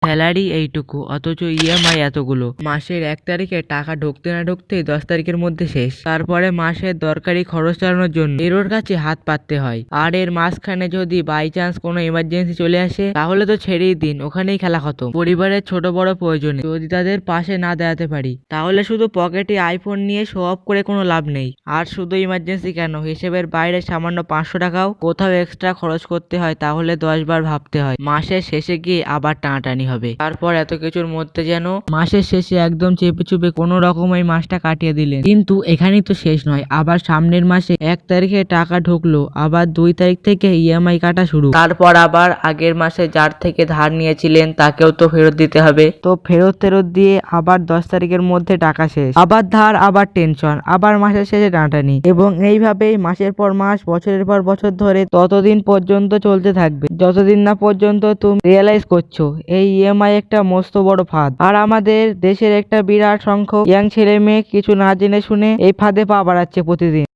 Salary এইটুকু, অথচ EMI এতগুলো। মাসের 1 তারিখে টাকা ঢুকতে না ঢুকতেই 10 তারিখের মধ্যে শেষ। তারপরে মাসের দরকারি খরচ চালানোর জন্য এর কাছে হাত পাততে হয়। আর এর মাঝখানে যদি বাই চান্স কোনো ইমার্জেন্সি চলে আসে, তাহলে তো ছেড়েই দিন, ওখানেই খেলা খতম। পরিবারের ছোট বড় প্রয়োজনে যদি তাদের পাশে না দাঁড়াতে পারি, তাহলে শুধু পকেটে আইফোন নিয়ে শো অফ করে কোনো লাভ নেই। আর শুধু ইমার্জেন্সি কেন, হিসেবের বাইরে সামান্য 500 টাকাও কোথাও এক্সট্রা খরচ করতে হয়, তাহলে 10 বার ভাবতে হয়। মাসের শেষে গিয়ে আবার টানাটানি হবে। তারপর এত কিছুর মধ্যে যেন মাসের শেষে একদম চেপে চুপে কোনো রকম এই মাসটা কাটিয়ে দিলেন। কিন্তু এখানেই তো শেষ নয়, আবার সামনের মাসে 1 তারিখে টাকা ঢুকলো, আবার 2 তারিখ থেকে ইএমআই কাটা শুরু। তারপর আবার আগের মাসে যার থেকে ধার নিয়েছিলেন তাকেও তো ফেরত দিতে হবে। তো ফেরত দিয়ে আবার 10 তারিখের মধ্যে টাকা শেষ, আবার ধার, আবার টেনশন, আবার মাসের শেষে টানাটানি, এবং এইভাবেই মাসের পর মাস, বছরের পর বছর ধরে ততদিন পর্যন্ত চলতে থাকবে যতদিন না পর্যন্ত তুমি রিয়েলাইজ করছো এই ইএমআই একটা মস্ত বড় ফাঁদ। আর আমাদের দেশের একটা বিরাট সংখ্যক ইয়াং ছেলে মেয়ে কিছু না জেনে শুনে এই ফাঁদে পা বাড়াচ্ছে প্রতিদিন।